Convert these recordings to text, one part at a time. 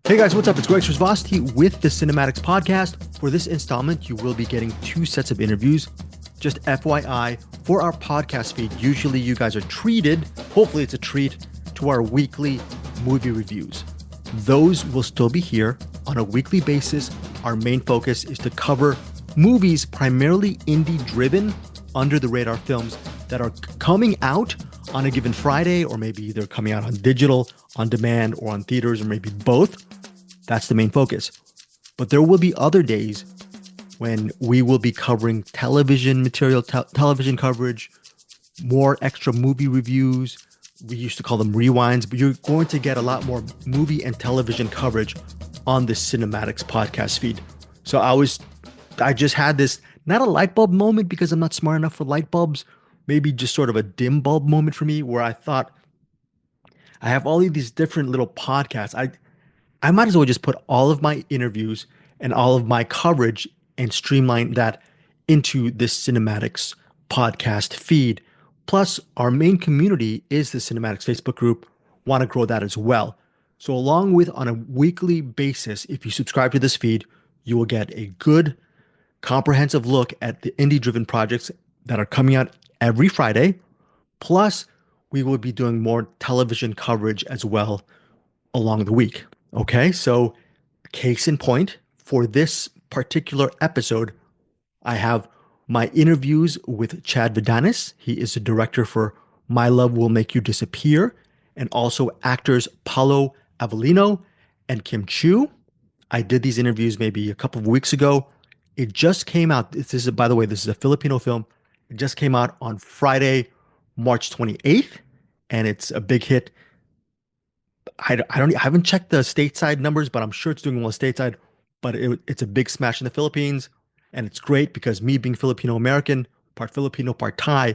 Hey guys, what's up? It's Greg Srivasti with the CinemAddicts podcast. For this installment, you will be getting 2 sets of interviews. Just FYI, for our podcast feed, usually you guys are treated, hopefully it's a treat, to our weekly movie reviews. Those will still be here on a weekly basis. Our main focus is to cover movies primarily indie-driven, under-the-radar films that are coming out on a given Friday, or maybe either coming out on digital, on demand, or on theaters, or maybe both. That's the main focus. But there will be other days when we will be covering television material, television coverage, more extra movie reviews. We used to call them rewinds, but you're going to get a lot more movie and television coverage on the CinemAddicts podcast feed. So I just had this, not a light bulb moment because I'm not smart enough for light bulbs, maybe just sort of a dim bulb moment for me where I thought I have all of these different little podcasts. I might as well just put all of my interviews and all of my coverage and streamline that into this CinemAddicts podcast feed. Plus, our main community is the CinemAddicts Facebook group. Want to grow that as well. So along with on a weekly basis, if you subscribe to this feed, you will get a good comprehensive look at the indie-driven projects that are coming out every Friday. Plus, we will be doing more television coverage as well along the week. Okay, so case in point, for this particular episode, I have my interviews with Chad Vidanes. He is the director for My Love Will Make You Disappear, and also actors Paulo Avelino and Chiu. I did these interviews maybe a couple of weeks ago. It just came out. By the way, this is a Filipino film. It just came out on Friday, March 28th, and it's a big hit. I haven't checked the stateside numbers, but I'm sure it's doing well stateside. But it's a big smash in the Philippines, and it's great because me being Filipino American, part Filipino, part Thai,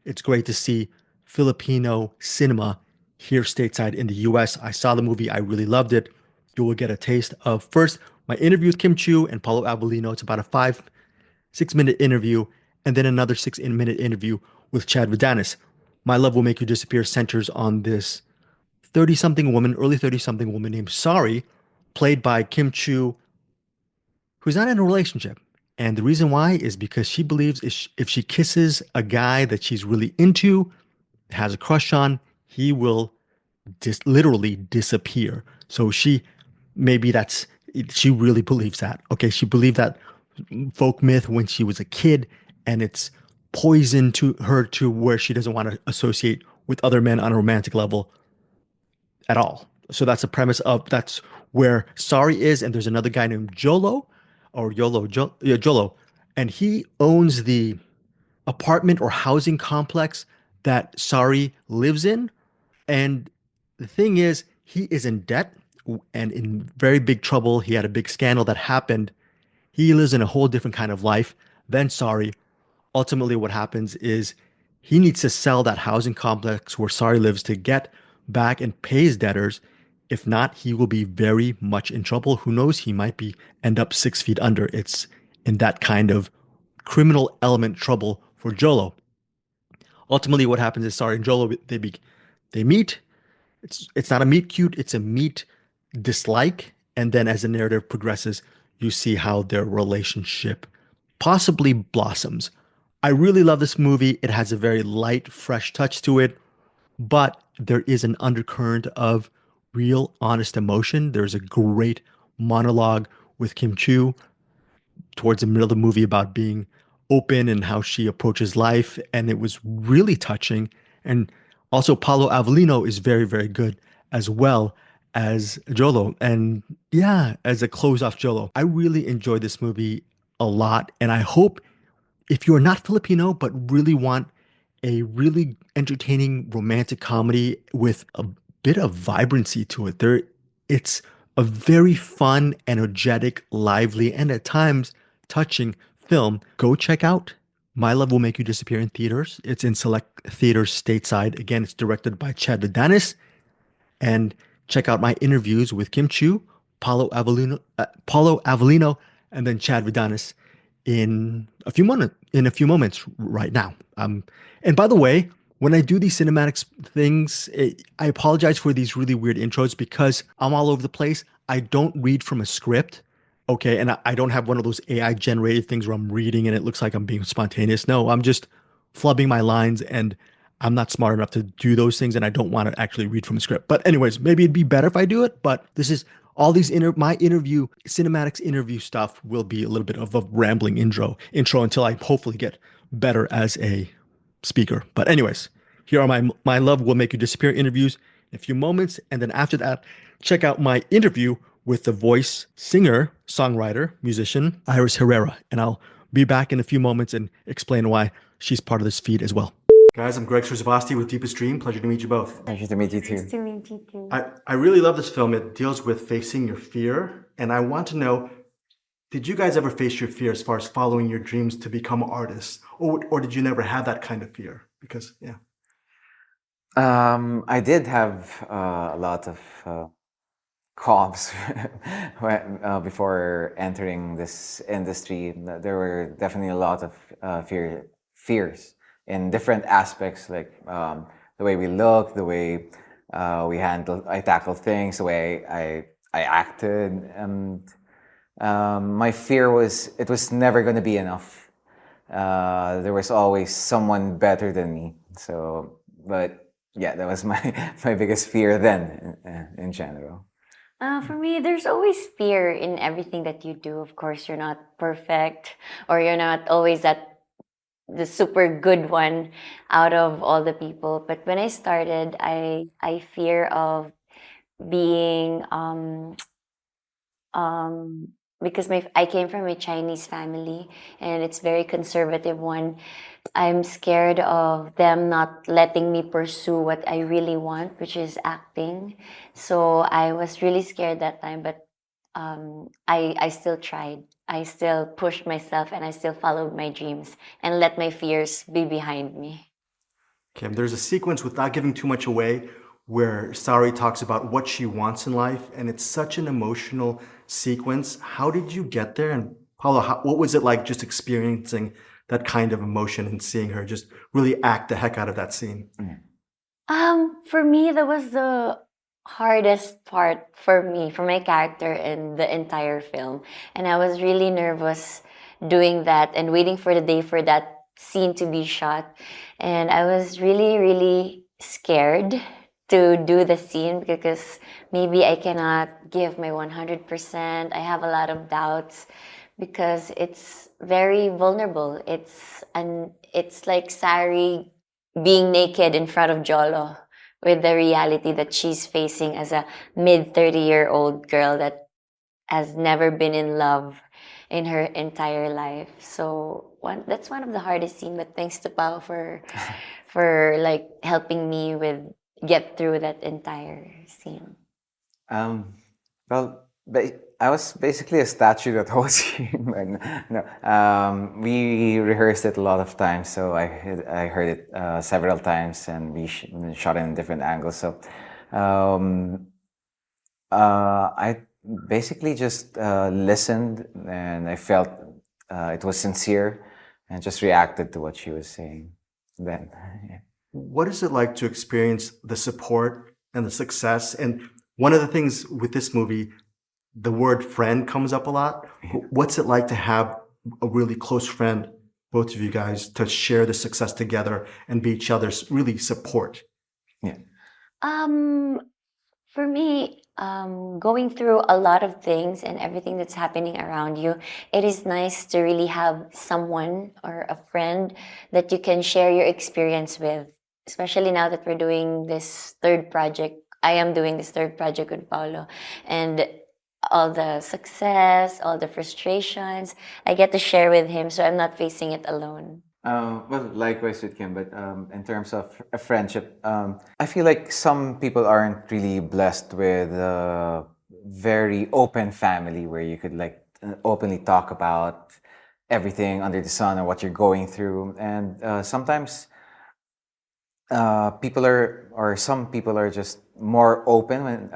it's great to see Filipino cinema here stateside in the U.S. I saw the movie, I really loved it. You will get a taste of first my interview with Chiu and Paulo Avelino. It's about a 5-6 minute interview, and then another 6-minute interview with Chad Vidanes. My Love Will Make You Disappear centers on this 30-something woman, early 30-something woman named Sari, played by Chiu, who's not in a relationship. And the reason why is because she believes if she kisses a guy that she's really into, has a crush on, he will literally disappear. So she really believes that. Okay, she believed that folk myth when she was a kid, and it's poison to her to where she doesn't want to associate with other men on a romantic level at all. So that's the premise of, that's where Sari is. And there's another guy named Jolo, and he owns the apartment or housing complex that Sari lives in. And the thing is, he is in debt and in very big trouble. He had a big scandal that happened. He lives in a whole different kind of life than Sari. Ultimately, what happens is he needs to sell that housing complex where Sari lives to get back and pay his debtors. If not, he will be very much in trouble. Who knows? He might end up 6 feet under. It's in that kind of criminal element trouble for Jolo. Ultimately, what happens is Sari and Jolo, they meet. It's not a meet cute, it's a meet dislike. And then as the narrative progresses, you see how their relationship possibly blossoms. I really love this movie. It has a very light, fresh touch to it, but there is an undercurrent of real, honest emotion. There's a great monologue with Chiu towards the middle of the movie about being open and how she approaches life, and it was really touching. And also Paulo Avelino is very, very good as well as Jolo. And yeah, as a close off Jolo, I really enjoyed this movie a lot. And I hope if you're not Filipino, but really want a really entertaining romantic comedy with a bit of vibrancy to it, it's a very fun, energetic, lively, and at times touching film. Go check out My Love Will Make You Disappear in theaters. It's in select theaters stateside. Again, it's directed by Chad Vidanes. And check out my interviews with Chiu, Paulo Avelino, and then Chad Vidanes in a few moments right now. And by the way, when I do these cinematics things, I apologize for these really weird intros because I'm all over the place. I don't read from a script. Okay. And I don't have one of those AI generated things where I'm reading and it looks like I'm being spontaneous. No, I'm just flubbing my lines and I'm not smart enough to do those things and I don't want to actually read from a script. But anyways, maybe it'd be better if I do it. But this is all these my interview, cinematics interview stuff will be a little bit of a rambling intro until I hopefully get better as a speaker. But anyways, here are my love will make you disappear interviews in a few moments. And then after that, check out my interview with the voice singer, songwriter, musician, Iris Herrera. And I'll be back in a few moments and explain why she's part of this feed as well. Guys, I'm Greg Srzobasti with Deepest Dream. Pleasure to meet you both. Pleasure to meet you too. Nice to meet you too. I really love this film. It deals with facing your fear. And I want to know, did you guys ever face your fear as far as following your dreams to become artists? Or did you never have that kind of fear? Because, yeah. I did have a lot of qualms before entering this industry. There were definitely a lot of fears in different aspects, like the way we look, the way I tackle things, the way I acted, and my fear was it was never going to be enough. There was always someone better than me. So, but yeah, that was my biggest fear then, in general. For me, there's always fear in everything that you do. Of course, you're not perfect, or you're not always the super good one out of all the people. But when I started, I fear of being because I came from a Chinese family and it's very conservative one. I'm scared of them not letting me pursue what I really want, which is acting. So I was really scared that time, but I still tried. I still pushed myself and I still followed my dreams and let my fears be behind me. Okay, there's a sequence, without giving too much away, where Sari talks about what she wants in life, and it's such an emotional sequence. How did you get there? And Paulo, what was it like just experiencing that kind of emotion and seeing her just really act the heck out of that scene? For me, that was the hardest part for me, for my character in the entire film. And I was really nervous doing that and waiting for the day for that scene to be shot. And I was really, really scared to do the scene because maybe I cannot give my 100%. I have a lot of doubts because it's very vulnerable. It's like Sari being naked in front of Jolo with the reality that she's facing as a mid-30-year-old girl that has never been in love in her entire life. So that's one of the hardest scenes, but thanks to Pao for like helping me get through that entire scene. Well, I was basically a statue that whole scene. No, we rehearsed it a lot of times, so I heard it several times, and we shot it in different angles. So I basically just listened, and I felt it was sincere, and just reacted to what she was saying. Then, yeah. What is it like to experience the support and the success? And one of the things with this movie, the word friend comes up a lot. What's it like to have a really close friend, both of you guys, to share the success together and be each other's really support? Yeah. For me, going through a lot of things and everything that's happening around you, it is nice to really have someone or a friend that you can share your experience with, especially now that we're doing this third project. I am doing this third project with Paulo, and all the success, all the frustrations, I get to share with him, so I'm not facing it alone. Well, likewise with Kim, but in terms of a friendship, I feel like some people aren't really blessed with a very open family where you could like openly talk about everything under the sun or what you're going through. And sometimes some people are just more open when,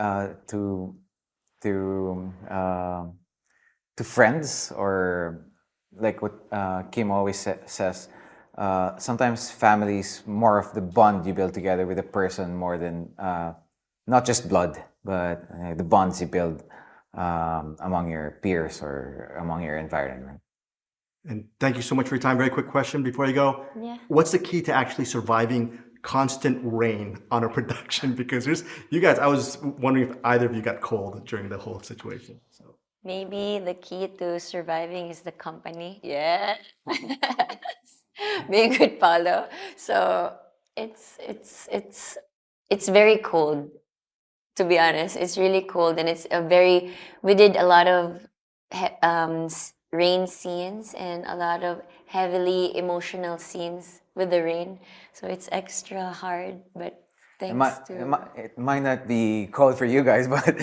to friends, or like what Kim always says, sometimes family is more of the bond you build together with a person more than not just blood, but the bonds you build among your peers or among your environment. And thank you so much for your time. Very quick question before you go. Yeah. What's the key to actually surviving constant rain on a production? Because you guys, I was wondering if either of you got cold during the whole situation. So Maybe the key to surviving is the company. Yeah. Being with Paulo. So it's very cold, to be honest. It's really cold, and we did a lot of rain scenes and a lot of heavily emotional scenes with the rain. So it's extra hard, but It thanks might not be cold for you guys, but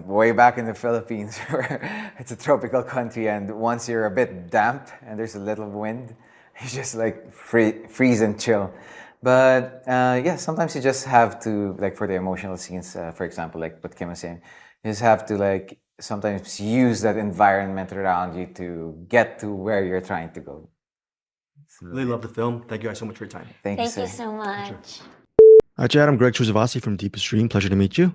way back in the Philippines, where it's a tropical country, and once you're a bit damp and there's a little wind, you just like freeze and chill. But yeah, sometimes you just have to, like for the emotional scenes, for example, like what Kim was saying, you just have to like sometimes use that environment around you to get to where you're trying to go. really love the film. Thank you guys so much for your time. Thank you, Thank you sir. so much. Hi, Chad. I'm Greg Chuzavasi from Deepest Dream. Pleasure to meet you.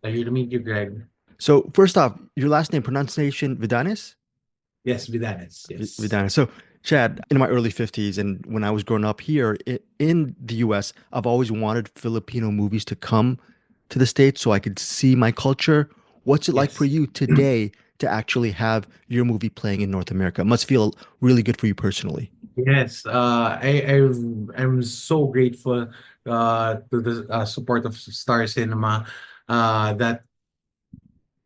Pleasure to meet you, Greg. So first off, your last name pronunciation Vidanes? Yes, Vidanes. Yes. Vidanes. So Chad, in my early 50s and when I was growing up here in the US, I've always wanted Filipino movies to come to the States so I could see my culture. What's it like for you today to actually have your movie playing in North America? It must feel really good for you personally. Yes, I'm so grateful to the support of Star Cinema that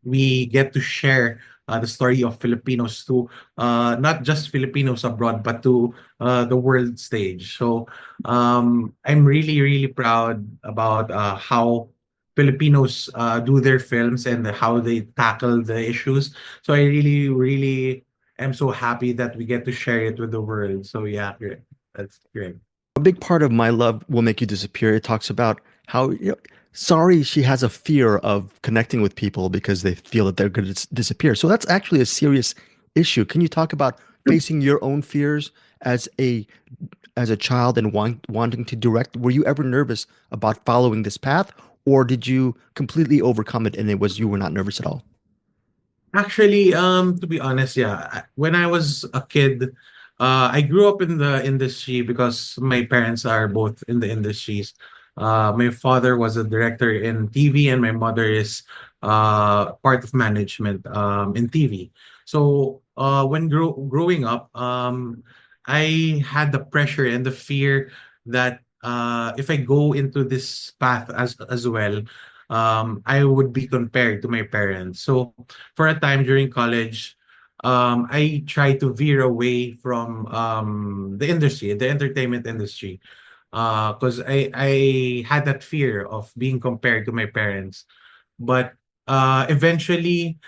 we get to share the story of Filipinos to not just Filipinos abroad, but to the world stage. So I'm really, really proud about how Filipinos do their films and how they tackle the issues. So I really, really am so happy that we get to share it with the world. So yeah, great. That's great. A big part of My Love Will Make You Disappear, it talks about how sorry she has a fear of connecting with people because they feel that they're going to disappear. So that's actually a serious issue. Can you talk about facing your own fears as a child and wanting to direct? Were you ever nervous about following this path, or did you completely overcome it and you were not nervous at all? Actually, to be honest, yeah, when I was a kid, I grew up in the industry because my parents are both in the industries. My father was a director in TV, and my mother is part of management in TV. So when growing up, I had the pressure and the fear that if I go into this path as well, I would be compared to my parents. So for a time during college, I tried to veer away from the industry, the entertainment industry, because I had that fear of being compared to my parents. But eventually,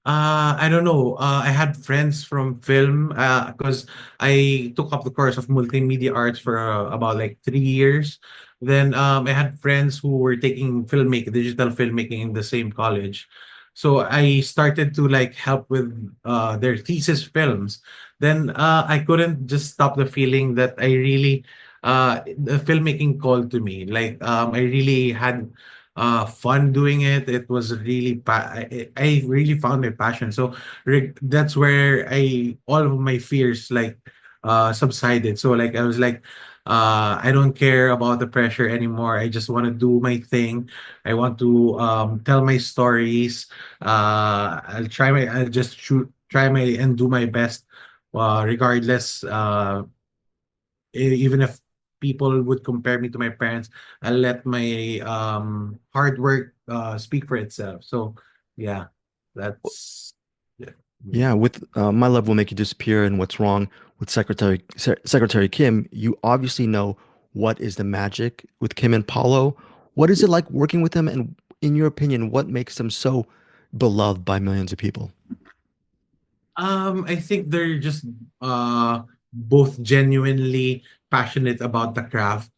I don't know. I had friends from film because I took up the course of multimedia arts for about like 3 years. Then I had friends who were taking filmmaking, digital filmmaking in the same college. So I started to like help with their thesis films. Then I couldn't just stop the feeling that I really the filmmaking called to me. Like I really had fun doing it. It was really I really found my passion. So that's where I all of my fears like subsided. So like I was like I don't care about the pressure anymore. I just want to do my thing. I want to tell my stories. I'll just shoot try my and do my best regardless even if people would compare me to my parents, I'll let my hard work speak for itself. So yeah, that's yeah. Yeah, with My Love Will Make You Disappear and What's Wrong with Secretary Kim, you obviously know what is the magic with Kim and Paulo. What is it like working with them? And in your opinion, what makes them so beloved by millions of people? I think they're just both genuinely passionate about the craft.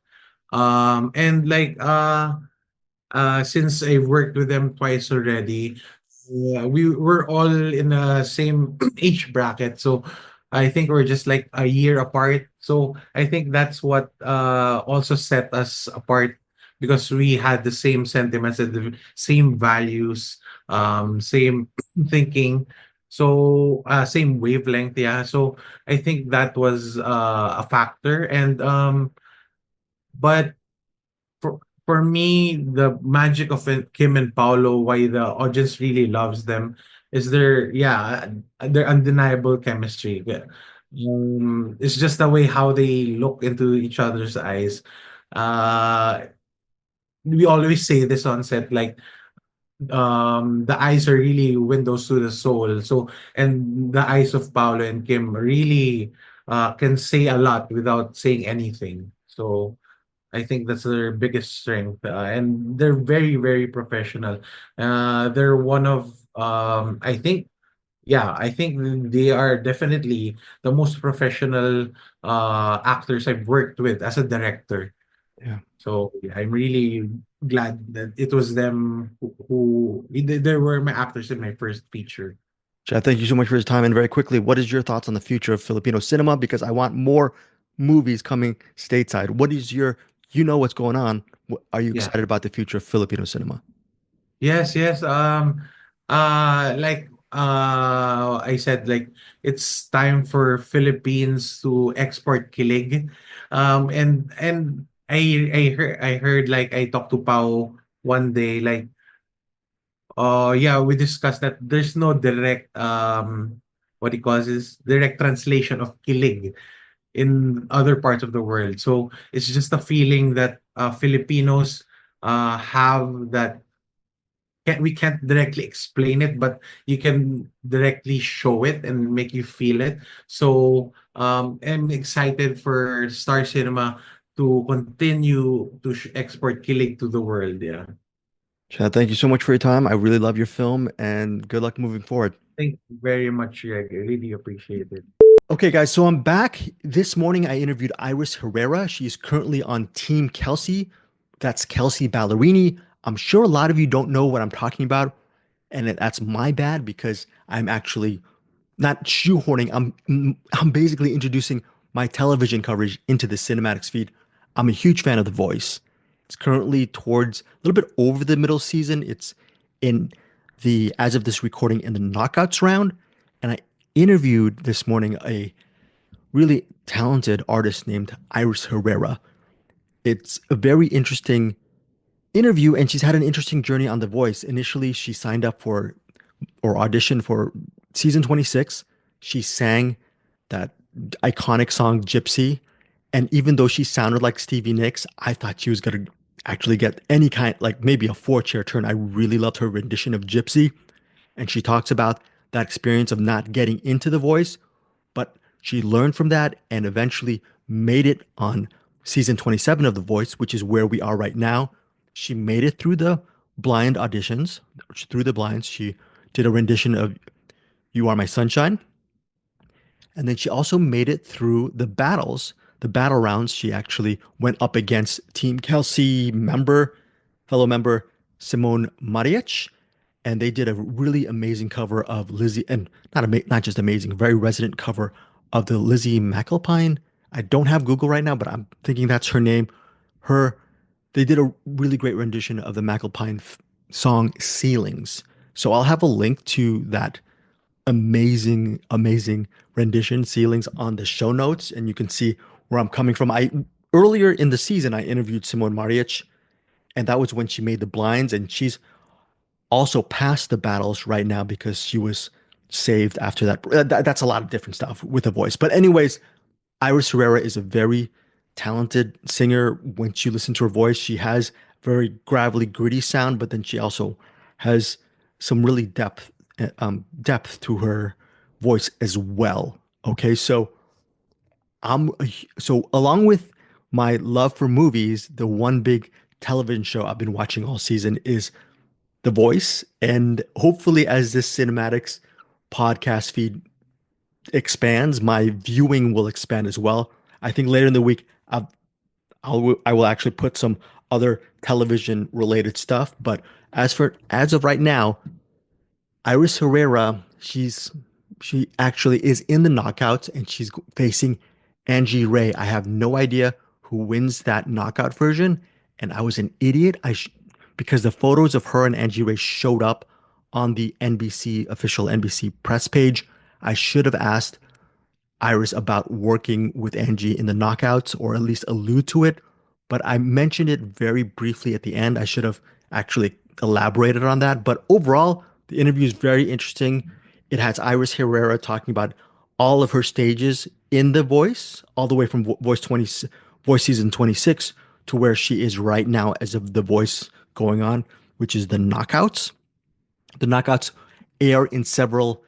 And like since I've worked with them twice already, we were all in the same age bracket. So I think we're just like a year apart. So I think that's what also set us apart because we had the same sentiments and the same values same thinking, so same wavelength. Yeah, so I think that was a factor, and but for me, the magic of Kim and Paolo, why the audience really loves them, is their undeniable chemistry. Yeah. It's just the way how they look into each other's eyes. Uh, we always say this on set, like the eyes are really windows to the soul. So, and the eyes of Paolo and Kim really can say a lot without saying anything. So I think that's their biggest strength, and they're very, very professional. They're one of, I think they are definitely the most professional actors I've worked with as a director. Yeah. So yeah, I'm really glad that it was them they were my actors in my first feature. Chad, thank you so much for your time. And very quickly, what is your thoughts on the future of Filipino cinema? Because I want more movies coming stateside. What is your, you know what's going on. Are you Yeah. excited about the future of Filipino cinema? Yes, yes. Like I said, like it's time for Philippines to export kilig. And I heard like I talked to Pao one day, like yeah, we discussed that there's no direct what he calls is direct translation of kilig in other parts of the world. So it's just a feeling that Filipinos have that we can't directly explain it, but you can directly show it and make you feel it. So I'm excited for Star Cinema to continue to export Kilig to the world. Yeah. Chad, thank you so much for your time. I really love your film and good luck moving forward. Thank you very much, Greg. I really appreciate it. Okay, guys, so I'm back. This morning I interviewed Iris Herrera. She is currently on Team Kelsey. That's Kelsey Ballerini. I'm sure a lot of you don't know what I'm talking about, and that's my bad because I'm actually not shoehorning. I'm basically introducing my television coverage into the cinematics feed. I'm a huge fan of The Voice. It's currently towards a little bit over the middle season. It's in the, as of this recording, in the knockouts round. And I interviewed this morning a really talented artist named Iris Herrera. It's a very interesting interview, and she's had an interesting journey on The Voice. Initially, she signed up for or auditioned for season 26. She sang that iconic song Gypsy. And even though she sounded like Stevie Nicks, I thought she was going to actually get any kind, like maybe a four-chair turn. I really loved her rendition of Gypsy. And she talks about that experience of not getting into The Voice, but she learned from that and eventually made it on season 27 of The Voice, which is where we are right now. She made it through the blind auditions, through the blinds. She did a rendition of You Are My Sunshine. And then she also made it through the battles, the battle rounds. She actually went up against Team Kelsey fellow member Simone Mariach, and they did a really amazing cover of Lizzie, and not just amazing, very resonant cover of the Lizzie McAlpine. I don't have Google right now, but I'm thinking that's her name. Her, they did a really great rendition of the McAlpine song "Ceilings." So I'll have a link to that amazing rendition "Ceilings" on the show notes, and you can see where I'm coming from. I Earlier in the season I interviewed Simone Mariach, and that was when she made the blinds, and she's also past the battles right now because she was saved after that. That's a lot of different stuff with a voice. But anyways, Iris Herrera is a very talented singer. When you listen to her voice, she has very gravelly, gritty sound, but then she also has some really depth to her voice as well. Okay, so so along with my love for movies, the one big television show I've been watching all season is The Voice, and hopefully, as this cinematics podcast feed expands, my viewing will expand as well. I think later in the week, I will actually put some other television related stuff. But as of right now, Iris Herrera, she actually is in the knockouts and she's facing Angie Ray. I have no idea who wins that knockout version, and I was an idiot. Because the photos of her and Angie Ray showed up on the official NBC press page. I should have asked Iris about working with Angie in the knockouts, or at least allude to it, but I mentioned it very briefly at the end. I should have actually elaborated on that. But overall, the interview is very interesting. It has Iris Herrera talking about all of her stages in The Voice, all the way from Voice season 26 to where she is right now as of The Voice going on, which is the knockouts. The knockouts air in several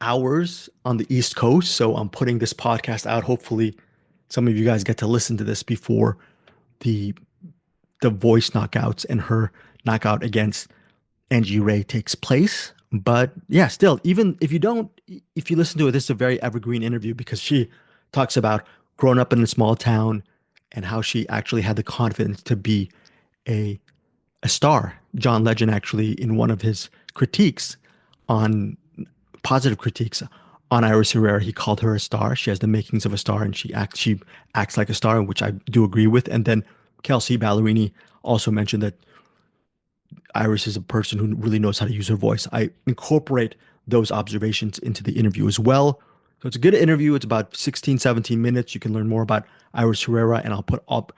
hours on the East Coast. So I'm putting this podcast out. Hopefully, some of you guys get to listen to this before the Voice knockouts and her knockout against Angie Ray takes place. But yeah, still, even if you listen to it, this is a very evergreen interview because she talks about growing up in a small town and how she actually had the confidence to be a star. John Legend actually, in one of his critiques on positive critiques on Iris Herrera, he called her a star. She has the makings of a star, and she acts like a star, which I do agree with. And then Kelsey Ballerini also mentioned that Iris is a person who really knows how to use her voice. I incorporate those observations into the interview as well. So it's a good interview. It's about 16, 17 minutes. You can learn more about Iris Herrera, and I'll put up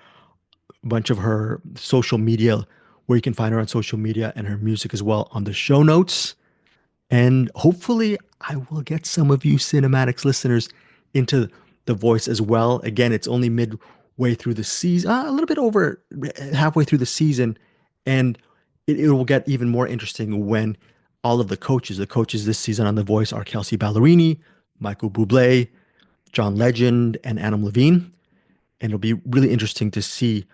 a bunch of her social media, where you can find her on social media, and her music as well on the show notes. And hopefully I will get some of you CinemAddicts listeners into The Voice as well. Again, it's only midway through the season, a little bit over halfway through the season. And it will get even more interesting when all of the coaches this season on The Voice are Kelsey Ballerini, Michael Bublé, John Legend, and Adam Levine. And it'll be really interesting to see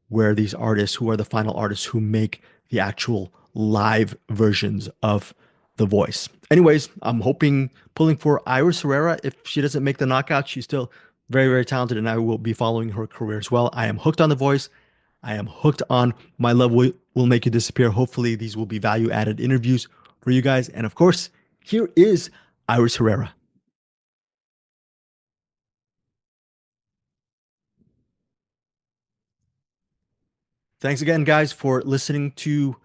where these artists, who are the final artists who make the actual live versions of The Voice. Anyways, I'm pulling for Iris Herrera. If she doesn't make the knockout, she's still very, very talented, and I will be following her career as well. I am hooked on The Voice. I am hooked on My Love Will Make You Disappear. Hopefully, these will be value-added interviews for you guys. And of course, here is Iris Herrera. Thanks again, guys, for listening to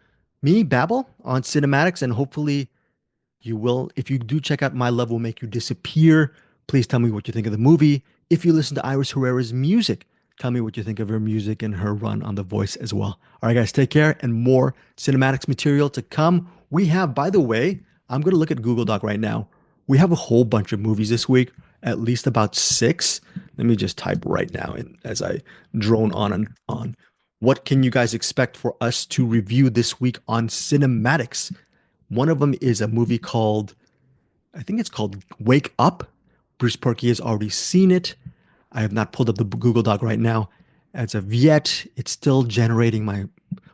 me babble on CinemAddicts, and hopefully you will. If you do check out My Love Will Make You Disappear, please tell me what you think of the movie. If you listen to Iris Herrera's music, tell me what you think of her music and her run on The Voice as well. All right, guys, take care, and more CinemAddicts material to come. We have, by the way, I'm going to look at Google Doc right now. We have a whole bunch of movies this week, at least about 6. Let me just type right now as I drone on and on. What can you guys expect for us to review this week on CinemAddicts? One of them is a movie called, I think it's called Wake Up. Bruce Perky has already seen it. I have not pulled up the Google Doc right now as of yet. It's still generating my...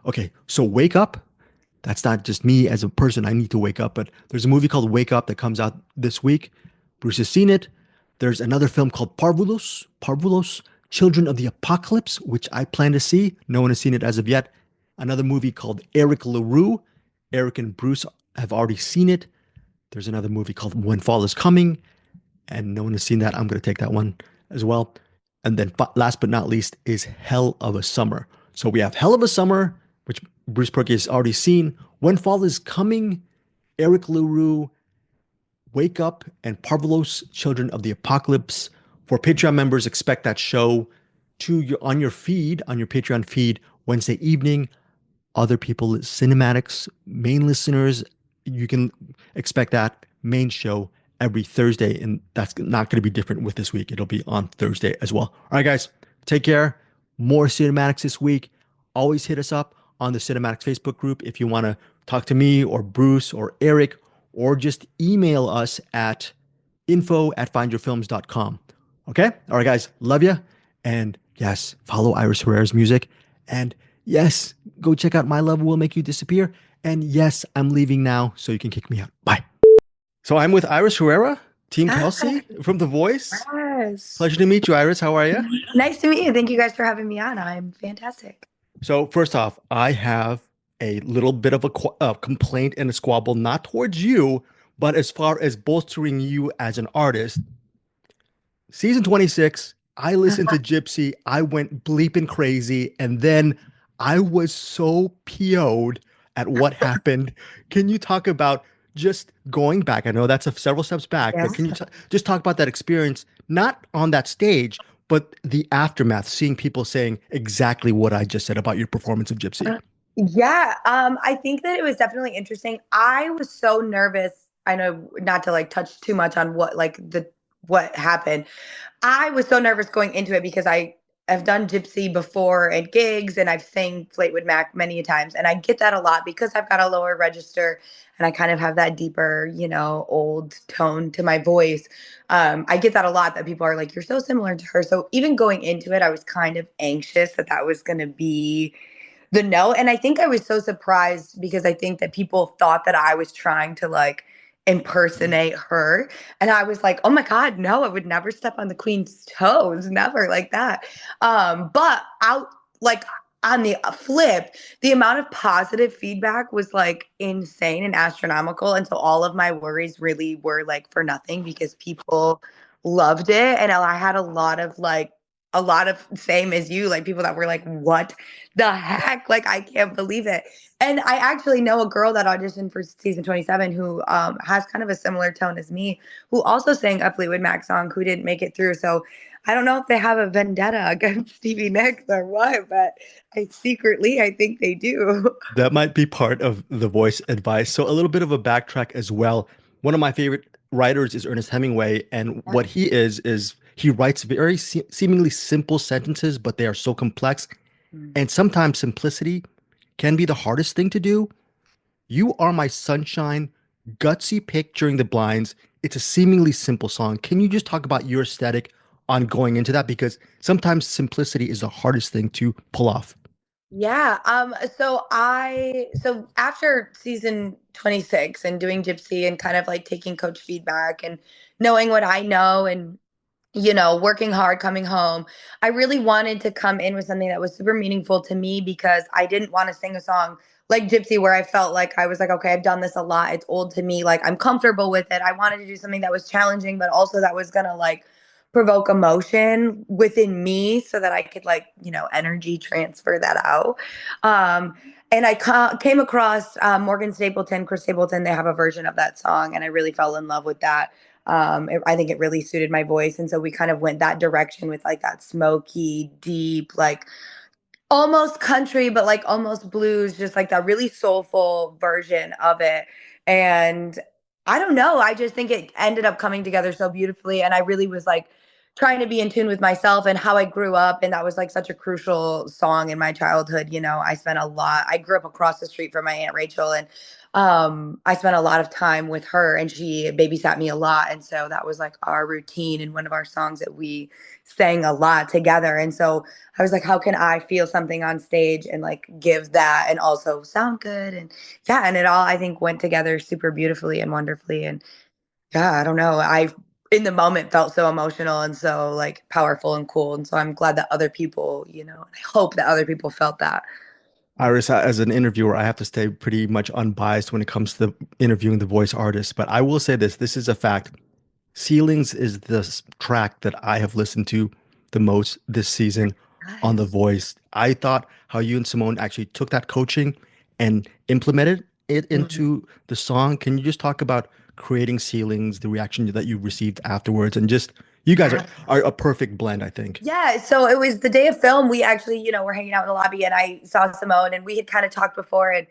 Okay, so Wake Up, that's not just me as a person. I need to wake up, but there's a movie called Wake Up that comes out this week. Bruce has seen it. There's another film called Parvulos, Children of the Apocalypse, which I plan to see. No one has seen it as of yet. Another movie called Eric LaRue. Eric and Bruce have already seen it. There's another movie called When Fall is Coming, and no one has seen that. I'm going to take that one as well. And then last but not least is Hell of a Summer. So we have Hell of a Summer, which Bruce Perky has already seen. When Fall is Coming, Eric LaRue, Wake Up, and Parvulos, Children of the Apocalypse. For Patreon members, expect that show on your Patreon feed Wednesday evening. Other people, CinemAddicts, main listeners, you can expect that main show every Thursday, and that's not going to be different with this week. It'll be on Thursday as well. All right, guys, take care. More CinemAddicts this week. Always hit us up on the CinemAddicts Facebook group if you want to talk to me or Bruce or Eric, or just email us at info@findyourfilms.com. Okay? All right, guys, love you. And yes, follow Iris Herrera's music. And yes, go check out My Love Will Make You Disappear. And yes, I'm leaving now, so you can kick me out. Bye. So I'm with Iris Herrera, Team Kelsey from The Voice. Yes. Pleasure to meet you, Iris. How are you? Nice to meet you. Thank you guys for having me on. I'm fantastic. So first off, I have a little bit of a complaint and a squabble, not towards you, but as far as bolstering you as an artist. Season 26, I listened to Gypsy. I went bleeping crazy, and then I was so PO'd at what happened. Can you talk about just going back, I know that's several steps back, Yeah. but can you just talk about that experience, not on that stage, but the aftermath, seeing people saying exactly what I just said about your performance of Gypsy? Yeah, I think that it was definitely interesting. I was so nervous. I know not to like touch too much on what happened. I was so nervous going into it because I have done Gypsy before at gigs and I've sang Fleetwood Mac many times. And I get that a lot because I've got a lower register and I kind of have that deeper, old tone to my voice. I get that a lot that people are like, you're so similar to her. So even going into it, I was kind of anxious that that was going to be the no. And I think I was so surprised because I think that people thought that I was trying to like impersonate her. And I was like, oh my God, no, I would never step on the queen's toes, never like that. But out like on the flip, the amount of positive feedback was like insane and astronomical. And so all of my worries really were like for nothing because people loved it. And I had a lot of same as you, like people that were like, what the heck? Like, I can't believe it. And I actually know a girl that auditioned for season 27 who has kind of a similar tone as me, who also sang a Fleetwood Mac song who didn't make it through. So I don't know if they have a vendetta against Stevie Nicks or what, but I think they do. That might be part of the voice advice. So a little bit of a backtrack as well. One of my favorite writers is Ernest Hemingway, and what he is he writes very seemingly simple sentences, but they are so complex. And sometimes simplicity can be the hardest thing to do. You Are My Sunshine, gutsy pick during the blinds. It's a seemingly simple song. Can you just talk about your aesthetic on going into that? Because sometimes simplicity is the hardest thing to pull off. Yeah. So after season 26 and doing Gypsy and kind of like taking coach feedback and knowing what I know and working hard, coming home, I really wanted to come in with something that was super meaningful to me because I didn't want to sing a song like Gypsy where I felt like I was like, okay, I've done this a lot. It's old to me. Like I'm comfortable with it. I wanted to do something that was challenging, but also that was gonna like provoke emotion within me so that I could like, energy transfer that out. And I came across Chris Stapleton. They have a version of that song, and I really fell in love with that. I think it really suited my voice. And so we kind of went that direction with like that smoky, deep, like almost country, but like almost blues, just like that really soulful version of it. And I don't know, I just think it ended up coming together so beautifully. And I really was like trying to be in tune with myself and how I grew up. And that was like such a crucial song in my childhood. I grew up across the street from my Aunt Rachel, and I spent a lot of time with her and she babysat me a lot. And so that was like our routine and one of our songs that we sang a lot together. And so I was like, how can I feel something on stage and like give that and also sound good? And yeah, and it all I think went together super beautifully and wonderfully. And yeah, I don't know. I in the moment felt so emotional and so like powerful and cool. And so I'm glad that other people, I hope that other people felt that. Iris, as an interviewer, I have to stay pretty much unbiased when it comes to interviewing the voice artist. But I will say this is a fact. Ceilings is the track that I have listened to the most this season on The Yes. Voice. I thought how you and Simone actually took that coaching and implemented it Mhm. into the song. Can you just talk about creating Ceilings, the reaction that you received afterwards, and just you guys are a perfect blend, I think. Yeah, so it was the day of film. We actually, were hanging out in the lobby and I saw Simone and we had kind of talked before and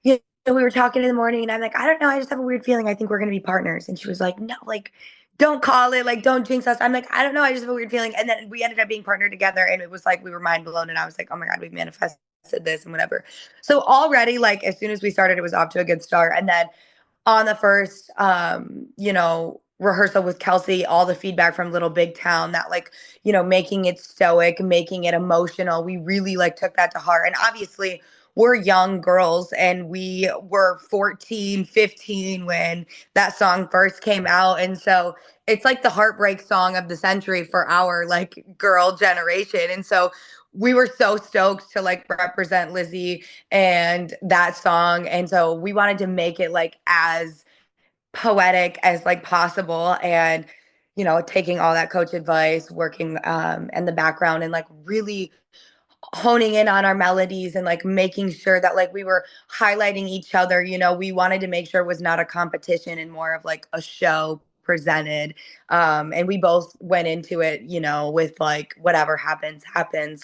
we were talking in the morning and I'm like, I don't know, I just have a weird feeling I think we're gonna be partners. And she was like, no, like don't call it, like don't jinx us. I'm like, I don't know, I just have a weird feeling. And then we ended up being partnered together and it was like we were mind blown and I was like, oh my God, we've manifested this and whatever. So already like as soon as we started, it was off to a good start. And then on the first rehearsal with Kelsey, all the feedback from Little Big Town that like, making it stoic, making it emotional. We really like took that to heart. And obviously we're young girls and we were 14, 15 when that song first came out. And so it's like the heartbreak song of the century for our like girl generation. And so we were so stoked to like represent Lizzie and that song. And so we wanted to make it like as poetic as like possible. And, taking all that coach advice, working in the background and like really honing in on our melodies and like making sure that like we were highlighting each other. We wanted to make sure it was not a competition and more of like a show presented. And we both went into it, with like whatever happens.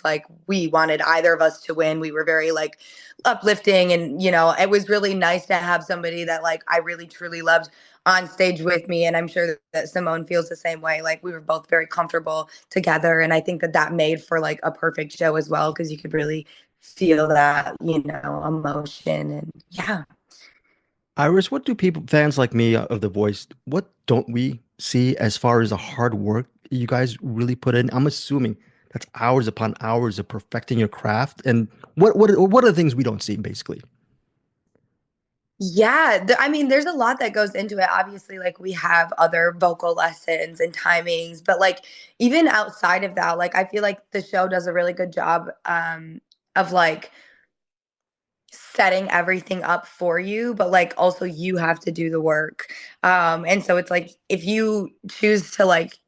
Like we wanted either of us to win. We were very like uplifting, and it was really nice to have somebody that like I really truly loved on stage with me. And I'm sure that Simone feels the same way. Like we were both very comfortable together. And I think that made for like a perfect show as well, because you could really feel that, emotion. And yeah. Iris, what do fans like me of The Voice, what don't we see as far as the hard work you guys really put in? I'm assuming that's hours upon hours of perfecting your craft. And what are the things we don't see, basically? Yeah, I mean, there's a lot that goes into it. Obviously, like we have other vocal lessons and timings, but like even outside of that, like I feel like the show does a really good job of like setting everything up for you, but like also you have to do the work. And so it's like if you choose to like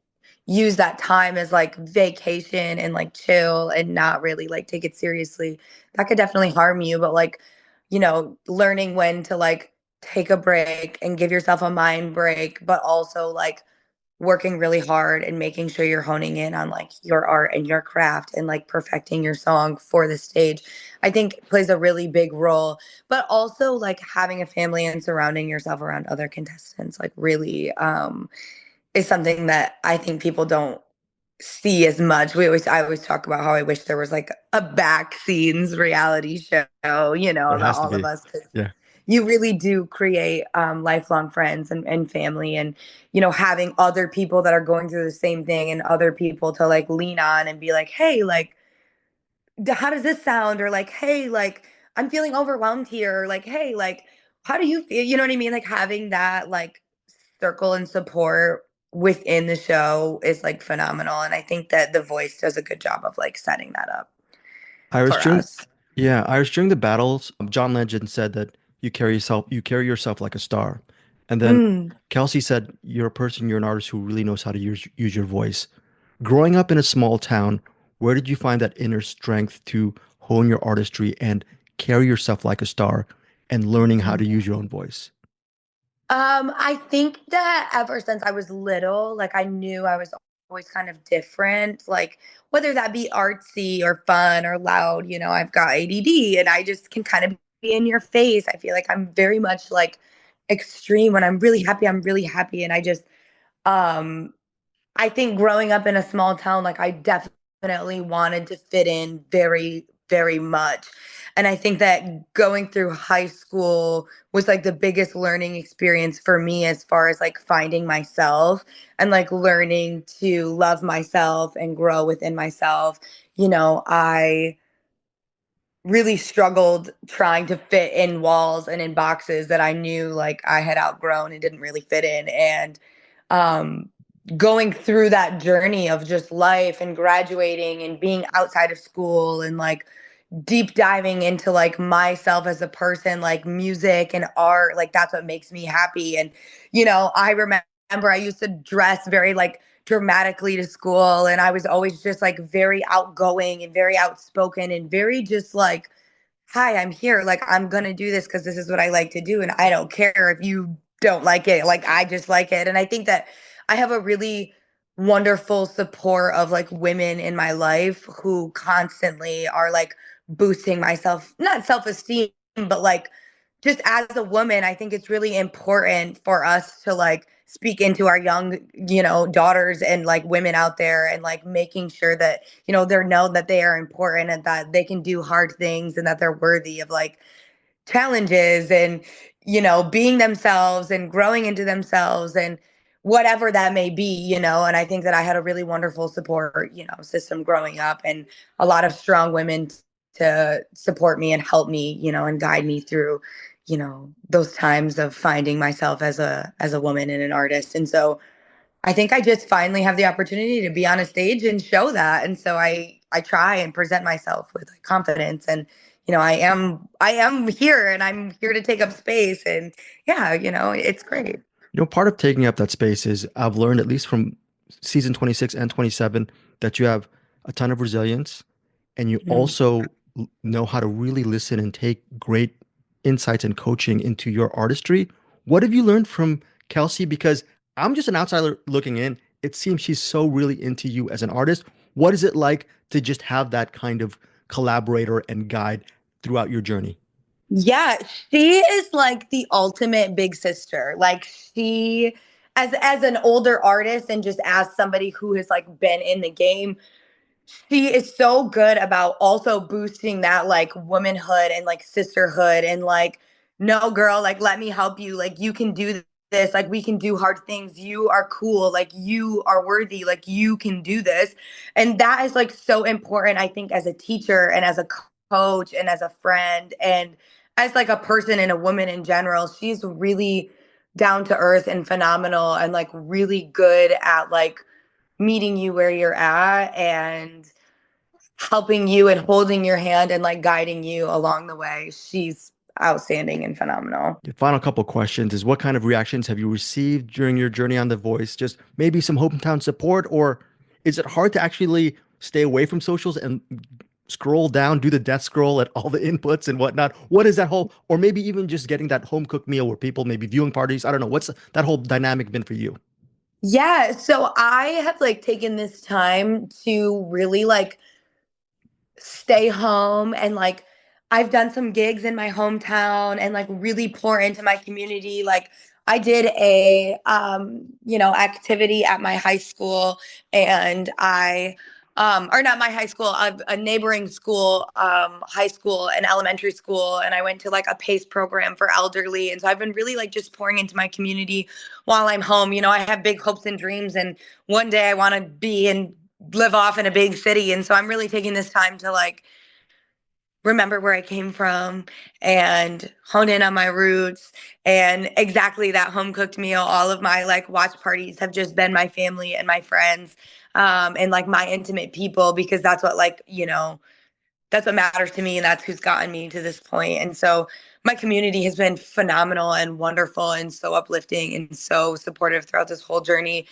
use that time as like vacation and like chill and not really like take it seriously, that could definitely harm you. But like, learning when to like take a break and give yourself a mind break, but also like working really hard and making sure you're honing in on like your art and your craft and like perfecting your song for the stage, I think plays a really big role. But also like having a family and surrounding yourself around other contestants like really is something that I think people don't see as much. I always talk about how I wish there was like a back scenes reality show, There about has to all of be. us, because Yeah. you really do create lifelong friends and family, and having other people that are going through the same thing and other people to like lean on and be like, hey, like how does this sound, or like, hey, like I'm feeling overwhelmed here, or like, hey, like how do you feel, you know what I mean, like having that like circle and support within the show is like phenomenal. And I think that The Voice does a good job of like setting that up Iris, for during us. Yeah, Iris, during the battles, John Legend said that you carry yourself like a star. And then Mm. Kelsey said you're a person, you're an artist who really knows how to use your voice. Growing up in a small town, where did you find that inner strength to hone your artistry and carry yourself like a star and learning how to use your own voice? I think that ever since I was little, like I knew I was always kind of different, like whether that be artsy or fun or loud, I've got ADD and I just can kind of be in your face. I feel like I'm very much like extreme. When I'm really happy, I'm really happy. And um, I think growing up in a small town, like I definitely wanted to fit in very, very much. And I think that going through high school was like the biggest learning experience for me as far as like finding myself and like learning to love myself and grow within myself. I really struggled trying to fit in walls and in boxes that I knew like I had outgrown and didn't really fit in. And um, going through that journey of just life and graduating and being outside of school and like deep diving into like myself as a person, like music and art, like that's what makes me happy. And I remember I used to dress very like dramatically to school, and I was always just like very outgoing and very outspoken and very just like, hi, I'm here, like I'm gonna do this because this is what I like to do, and I don't care if you don't like it, like I just like it. And I think that I have a really wonderful support of like women in my life who constantly are like boosting myself, not self-esteem, but like just as a woman, I think it's really important for us to like speak into our young, daughters and like women out there, and like making sure that, they're known that they are important and that they can do hard things and that they're worthy of like challenges and, being themselves and growing into themselves and whatever that may be, and I think that I had a really wonderful support, system growing up, and a lot of strong women to support me and help me, and guide me through, those times of finding myself as a woman and an artist. And so I think I just finally have the opportunity to be on a stage and show that. And so I try and present myself with like confidence, and I am here and I'm here to take up space, and yeah, it's great. Part of taking up that space is I've learned, at least from season 26 and 27, that you have a ton of resilience and you also know how to really listen and take great insights and coaching into your artistry. What have you learned from Kelsey? Because I'm just an outsider looking in. It seems she's so really into you as an artist. What is it like to just have that kind of collaborator and guide throughout your journey? Yeah, she is like the ultimate big sister. Like she, as an older artist and just as somebody who has like been in the game, she is so good about also boosting that like womanhood and like sisterhood and like, no girl, like let me help you. Like you can do this. Like we can do hard things. You are cool. Like you are worthy. Like you can do this. And that is like so important, I think, as a teacher and as a coach and as a friend and as like a person and a woman in general. She's really down to earth and phenomenal and like really good at like meeting you where you're at and helping you and holding your hand and like guiding you along the way. She's outstanding and phenomenal. The final couple questions is what kind of reactions have you received during your journey on The Voice? Just maybe some hometown support, or is it hard to actually stay away from socials and scroll down, do the death scroll at all the inputs and whatnot? What is that whole, or maybe even just getting that home cooked meal where people maybe viewing parties? I don't know. What's that whole dynamic been for you? Yeah, so I have like taken this time to really like stay home and like I've done some gigs in my hometown and like really pour into my community. Like I did a activity at my high school and I or not my high school, a neighboring school, high school and elementary school. And I went to like a PACE program for elderly. And so I've been really like just pouring into my community while I'm home. You know, I have big hopes and dreams and one day I want to be and live off in a big city. And so I'm really taking this time to like remember where I came from and hone in on my roots and exactly that home cooked meal. All of my like watch parties have just been my family and my friends and like my intimate people because that's what like, you know, that's what matters to me and that's who's gotten me to this point. And so my community has been phenomenal and wonderful and so uplifting and so supportive throughout this whole journey.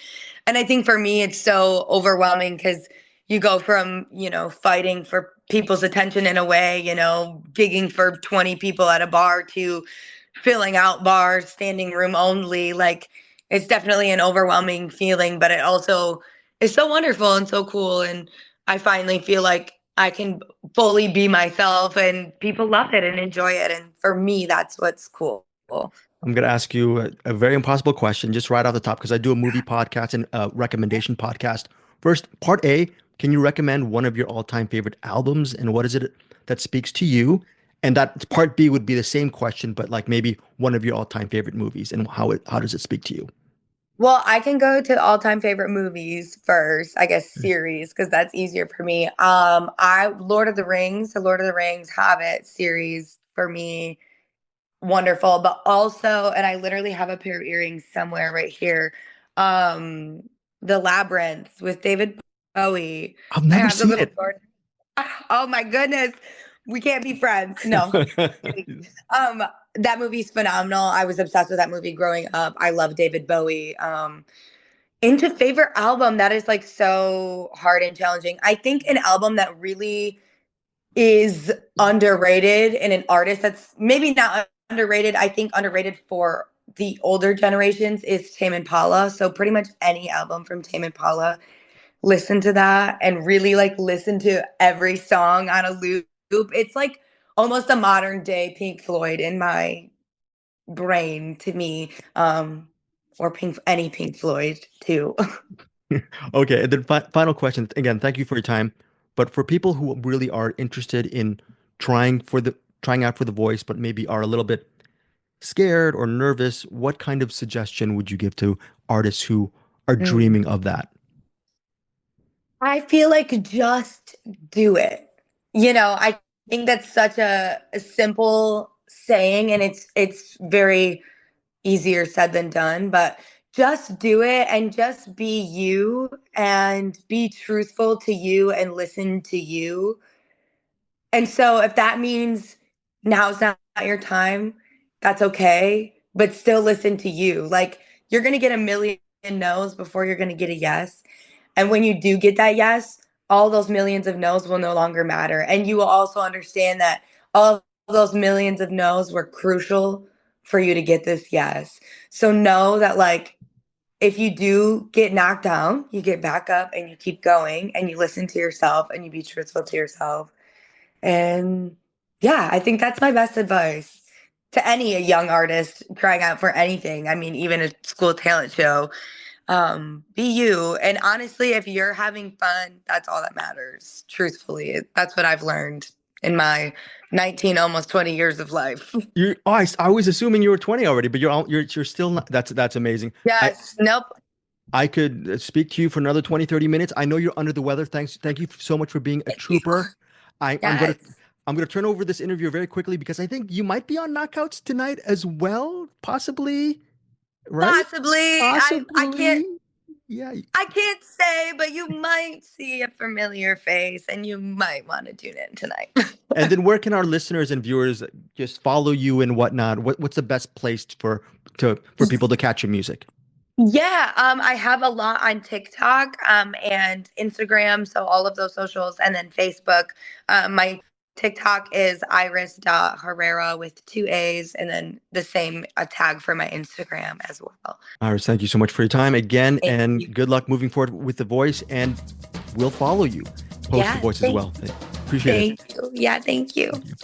And I think for me, it's so overwhelming because you go from, you know, fighting for people's attention in a way, you know, gigging for 20 people at a bar to filling out bars, standing room only. Like it's definitely an overwhelming feeling, but it also is so wonderful and so cool. And I finally feel like I can fully be myself and people love it and enjoy it. And for me, that's what's cool. I'm going to ask you a very impossible question just right off the top because I do a movie podcast and a recommendation podcast. First, part A, can you recommend one of your all-time favorite albums and what is it that speaks to you? And that part B would be the same question, but like maybe one of your all-time favorite movies and how does it speak to you? Well, I can go to all-time favorite movies first, I guess series, because that's easier for me. I the Lord of the Rings Hobbit series for me, wonderful. But also, and I literally have a pair of earrings somewhere right here. Um, The Labyrinth with David Bowie. I've I never have the seen little it. sword. Oh my goodness. We can't be friends. No. Um, that movie's phenomenal. I was obsessed with that movie growing up. I love David Bowie. Into favorite album, that is like so hard and challenging. I think an album that really is underrated and an artist that's maybe not underrated, I think underrated for the older generations is Tame Impala. So pretty much any album from Tame Impala, listen to that and really like listen to every song on a loop. It's like almost a modern day Pink Floyd in my brain to me. Or any Pink Floyd too. Okay, and then final question. Again, thank you for your time. But for people who really are interested in trying out for the voice, but maybe are a little bit scared or nervous, what kind of suggestion would you give to artists who are Mm. dreaming of that? I feel like just do it. You know, I think that's such a simple saying and it's very easier said than done, but just do it and just be you and be truthful to you and listen to you. And so if that means now's not your time, that's okay, but still listen to you. Like you're going to get a million no's before you're going to get a yes. And when you do get that yes, all those millions of no's will no longer matter. And you will also understand that all of those millions of no's were crucial for you to get this yes. So know that, like, if you do get knocked down, you get back up and you keep going and you listen to yourself and you be truthful to yourself. And yeah, I think that's my best advice to any young artist trying out for anything. I mean, even a school talent show. Be you. And honestly, if you're having fun, that's all that matters. Truthfully, that's what I've learned in my 19, almost 20 years of life. I was assuming you were 20 already, but you're still not. That's amazing. Yes. Nope. I could speak to you for another 20, 30 minutes. I know you're under the weather. Thank you so much for being a trooper. I'm gonna turn over this interview very quickly because I think you might be on Knockouts tonight as well, possibly. Right? Possibly. I can't. Yeah. I can't say, but you might see a familiar face and you might want to tune in tonight. And then where can our listeners and viewers just follow you and whatnot? What's the best place for people to catch your music? Yeah, I have a lot on TikTok and Instagram, so all of those socials, and then Facebook. My TikTok is iris.herrera with 2 A's, and then the same tag for my Instagram as well. Iris, thank you so much for your time again, Thank you. Good luck moving forward with The Voice, and we'll follow you post The Voice as well. Appreciate it. Thank you. Yeah, thank you. Thank you.